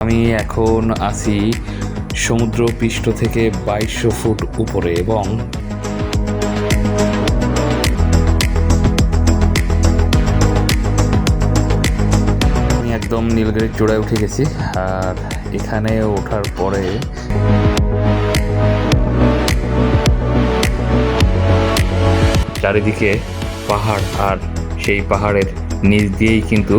আমি এখন আছি সমুদ্র পৃষ্ঠ থেকে 2200 ফুট উপরে এবং আমি একদম নীলগিরির চূড়ায় উঠে গেছি। আর এখানে ওঠার পরে চারিদিকে পাহাড়, আর সেই পাহাড়ের নিচ দিয়েই কিন্তু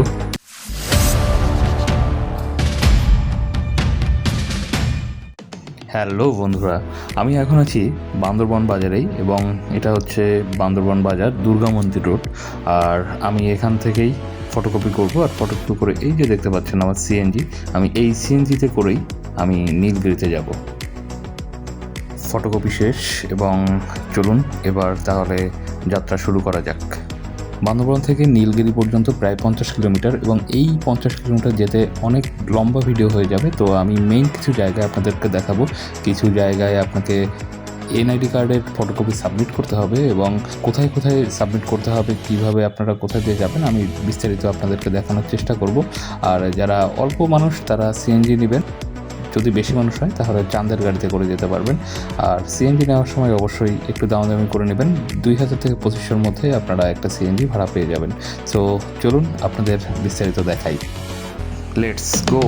হ্যালো বন্ধুরা, আমি এখন আছি বান্দরবন বাজারেই এবং এটা হচ্ছে বান্দরবন বাজার দুর্গা মন্দির রোড। আর আমি এখান থেকেই ফটোকপি করব, আর ফটোকপি করে এই যে দেখতে পাচ্ছেন আমার সিএনজি, আমি এই সিএনজিতে করেই আমি নীলগিরিতে যাব। ফটোকপি শেষ এবং চলুন এবার তাহলে যাত্রা শুরু করা যাক। বান্দরবন থেকে নীলগিরি পর্যন্ত প্রায় 50 কিলোমিটার এবং এই 50 কিলোমিটার যেতে অনেক লম্বা ভিডিও হয়ে যাবে। তো আমি মেইন কিছু জায়গায় আপনাদেরকে দেখাবো। কিছু জায়গায় আপনাকে এনআইডি কার্ডের ফটোকপি সাবমিট করতে হবে এবং কোথায় কোথায় সাবমিট করতে হবে, কিভাবে আপনারা কোথায় দিয়ে যাবেন, আমি বিস্তারিত আপনাদেরকে দেখানোর চেষ্টা করব। আর যারা অল্প মানুষ তারা সিএনজি নেবেন, যদি বেশি মানুষ হয় তাহলে চাঁদের গাড়িতে করে যেতে পারবেন। আর সিএনজি নেওয়ার সময় অবশ্যই একটু দামাদামি করে নেবেন। 2000 থেকে 2500-এর মধ্যে আপনারা একটা সিএনজি ভাড়া পেয়ে যাবেন। সো চলুন আপনাদের বিস্তারিত দেখাই। Let's go.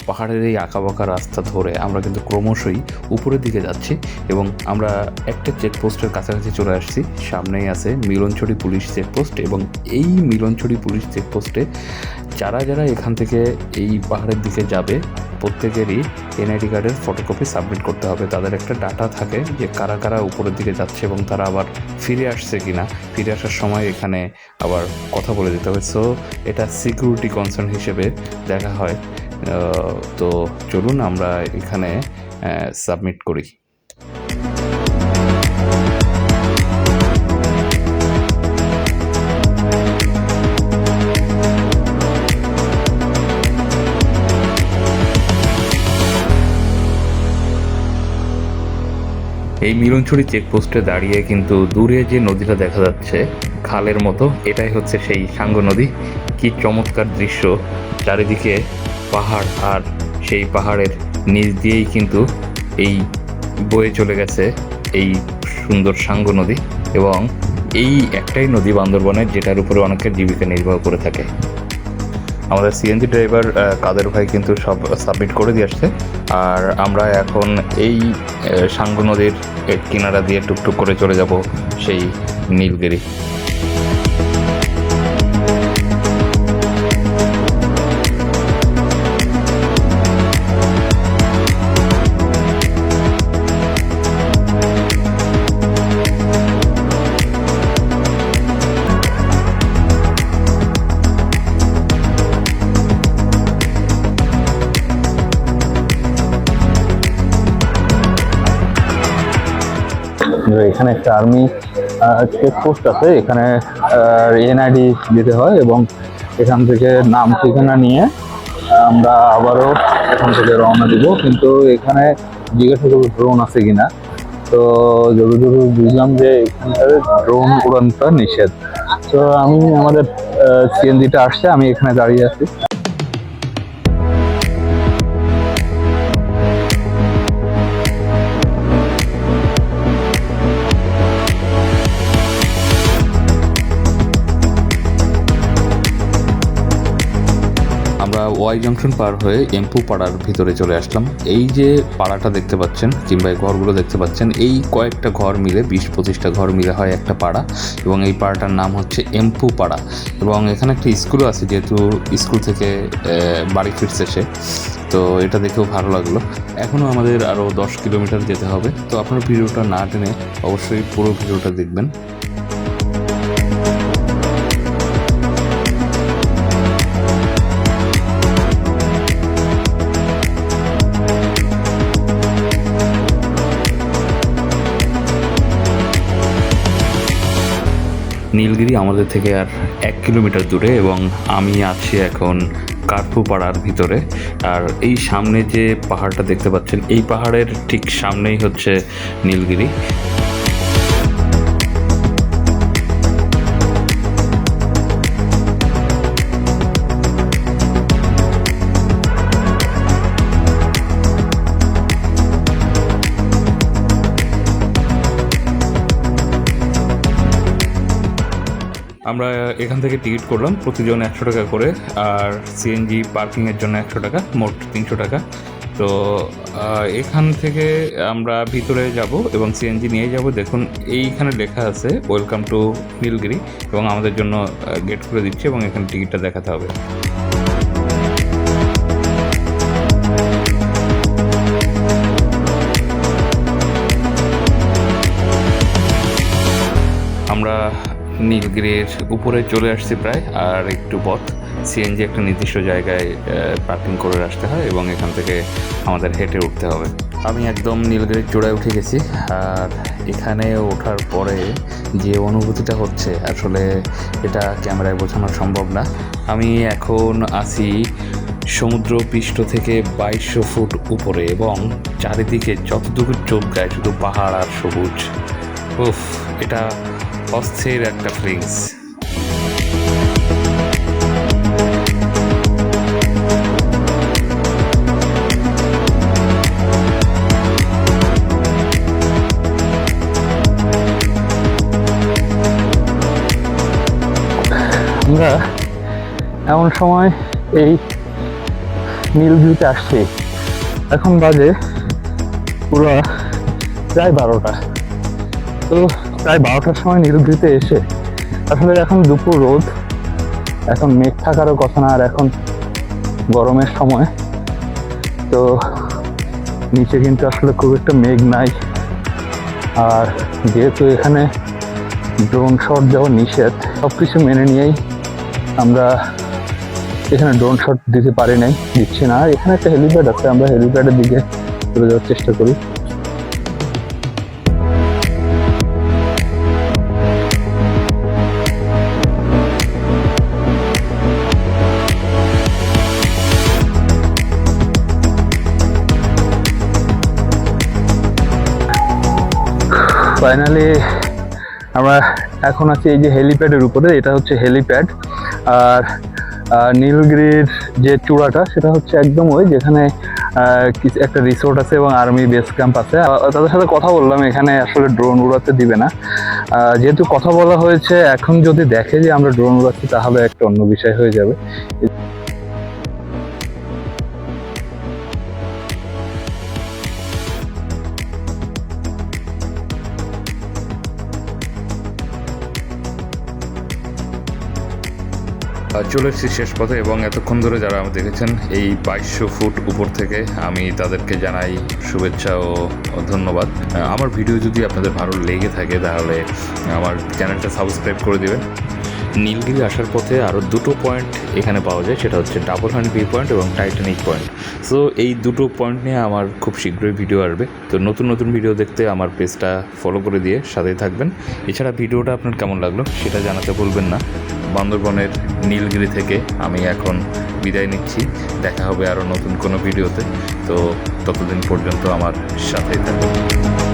পাহাড়ের এই আঁকাবাঁকা রাস্তা ধরে আমরা কিন্তু ক্রমশই উপরের দিকে যাচ্ছি এবং আমরা একটা চেকপোস্টের কাছাকাছি চলে আসছি। সামনেই আছে মিলনছড়ি পুলিশ চেকপোস্ট এবং এই মিলনছড়ি পুলিশ চেকপোস্টে যারা যারা এখান থেকে এই পাহাড়ের দিকে যাবে প্রত্যেকেরই এনআইডি কার্ডের ফটোকপি সাবমিট করতে হবে। তাদের একটা ডাটা থাকে যে কারা কারা উপরের দিকে যাচ্ছে এবং তারা আবার ফিরে আসছে কিনা, ফিরে আসার সময় এখানে আবার কথা বলে দিতে হবে। সো এটা সিকিউরিটি কনসার্ন হিসেবে দেখা হয়। তো চলুন আমরা এখানে সাবমিট করি। এই মিলনছড়ি চেকপোস্টে দাঁড়িয়ে কিন্তু দূরে যে নদীটা দেখা যাচ্ছে খালের মতো, এটাই হচ্ছে সেই সাঙ্গো নদী। কি চমৎকার দৃশ্য, চারিদিকে পাহাড় আর সেই পাহাড়ের নিচ দিয়েই কিন্তু এই বয়ে চলে গেছে এই সুন্দর সাঙ্গো নদী। এবং এই একটাই নদী বান্দরবনের যেটার উপরে অনেকের জীবিকা নির্বাহ করে থাকে। আমাদের সিএনজি ড্রাইভার কাদের ভাই কিন্তু সব সাবমিট করে দিয়ে আসছে। আর আমরা এখন এই সাঙ্গো নদীর কিনারা দিয়ে টুকটুক করে চলে যাব সেই নীলগিরি। এখানে একটা আর্মি চেকপোস্ট আছে, এখানে এনআইডি দিতে হয় এবং এখান থেকে নাম ঠিকানা নিয়ে আমরা আবারও এখান থেকে রওনা দিব। কিন্তু এখানে জিজ্ঞাসা করবো ড্রোন আছে কিনা। তো যতদূর বুঝলাম যে এখানকার ড্রোন উড়ানটা নিষেধ। তো আমি আমাদের সিএনজিটা আসছে, আমি এখানে দাঁড়িয়ে আছি। আমরা ওয়াই জংশন পার হয়ে এমপু পাড়ার ভিতরে চলে আসলাম। এই যে পাড়াটা দেখতে পাচ্ছেন কিংবা এই ঘরগুলো দেখতে পাচ্ছেন, এই কয়েকটা ঘর মিলে 20-25টা ঘর মিলে হয় একটা পাড়া এবং এই পাড়াটার নাম হচ্ছে এমপু পাড়া। এবং এখানে একটা স্কুলও আছে, যেহেতু স্কুল থেকে বাড়ি ফিরছে সে, তো এটা দেখেও ভালো লাগলো। এখনও আমাদের আরও 10 কিলোমিটার যেতে হবে। তো আপনার ভিডিওটা না টেনে অবশ্যই পুরো ভিডিওটা দেখবেন। নীলগিরি আমাদের থেকে আর 1 কিলোমিটার দূরে এবং আমি আছি এখন কার্পু পাড়ার ভিতরে। আর এই সামনে যে পাহাড়টা দেখতে পাচ্ছেন, এই পাহাড়ের ঠিক সামনেই হচ্ছে নীলগিরি। আমরা এখান থেকে টিকিট করলাম প্রতিজন 100 টাকা করে, আর সিএনজি পার্কিংয়ের জন্য 100 টাকা, মোট 300 টাকা। তো এখান থেকে আমরা ভিতরে যাব এবং সিএনজি নিয়ে যাব। দেখুন এইখানে লেখা আছে ওয়েলকাম টু নীলগিরি, এবং আমাদের জন্য গেট করে দিচ্ছে এবং এখানে টিকিটটা দেখাতে হবে। আমরা নীলগিরির উপরে চলে আসছি প্রায়, আর একটু পথ। সিএনজি একটা নির্দিষ্ট জায়গায় পার্কিং করে আসতে হয় এবং এখান থেকে আমাদের হেঁটে উঠতে হবে। আমি একদম নীলগিরির চূড়ায় উঠে গেছি, আর এখানে ওঠার পরে যে অনুভূতিটা হচ্ছে আসলে এটা ক্যামেরায় বোঝানো সম্ভব না। আমি এখন আছি সমুদ্র পৃষ্ঠ থেকে 2200 ফুট উপরে, এবং চারিদিকে যতটুকু চোখ যায় শুধু পাহাড় আর সবুজ। উফ, এটা অস্থির একটা ফিলিংস। আমরা এমন সময় এই নীলগিরিতে আসছি, এখন বাজে পুরো প্রায় 12টা। তো প্রায় 12টার সময় নীলগিরিতে এসে আসলে এখন দুপুর রোদ, এখন মেঘ থাকারও কথা না, আর এখন গরমের সময়। তো নিচে কিন্তু আসলে খুব একটা মেঘ নাই, আর যেহেতু এখানে ড্রোন শট যাওয়া নিষেধ, সব কিছু মেনে নিয়েই আমরা এখানে ড্রোন শট দিতে পারি নাই, দিচ্ছি না। আর এখানে একটা হেলিপ্যাড আছে, আমরা হেলিপ্যাডের দিকে চলে যাওয়ার চেষ্টা করি। ফাইনালি আমরা এখন আছি এই যে হেলিপ্যাডের উপরে, এটা হচ্ছে হেলিপ্যাড। আর নীলগিরির যে চূড়াটা সেটা হচ্ছে একদম ওই যেখানে একটা রিসোর্ট আছে এবং আর্মি বেস ক্যাম্প আছে। তাদের সাথে কথা বললাম, এখানে আসলে ড্রোন উড়াতে দিবে না। যেহেতু কথা বলা হয়েছে, এখন যদি দেখে যে আমরা ড্রোন উড়াচ্ছি তাহলে একটা অন্য বিষয় হয়ে যাবে। চলে এসেছি শেষ পথে, এবং এতক্ষণ ধরে যারা আমাকে দেখেছেন এই 2200 ফুট উপর থেকে, আমি তাদেরকে জানাই শুভেচ্ছা ও ধন্যবাদ। আমার ভিডিও যদি আপনাদের ভালো লেগে থাকে তাহলে আমার চ্যানেলটা সাবস্ক্রাইব করে দেবেন। নীলগিরি আসার পথে আরও দুটো পয়েন্ট এখানে পাওয়া যায়, সেটা হচ্ছে ডাবল হ্যান্ড ভিউ পয়েন্ট এবং টাইটানিক পয়েন্ট। সো এই দুটো পয়েন্ট নিয়ে আমার খুব শীঘ্রই ভিডিও আসবে। তো নতুন নতুন ভিডিও দেখতে আমার পেজটা ফলো করে দিয়ে সাথেই থাকবেন। এছাড়া ভিডিওটা আপনার কেমন লাগলো সেটা জানাতে ভুলবেন না। বান্দরবনের নীলগিরি থেকে আমি এখন বিদায় নিচ্ছি, দেখা হবে আরও নতুন কোনো ভিডিওতে। তো ততদিন পর্যন্ত আমার সাথেই থাকবেন।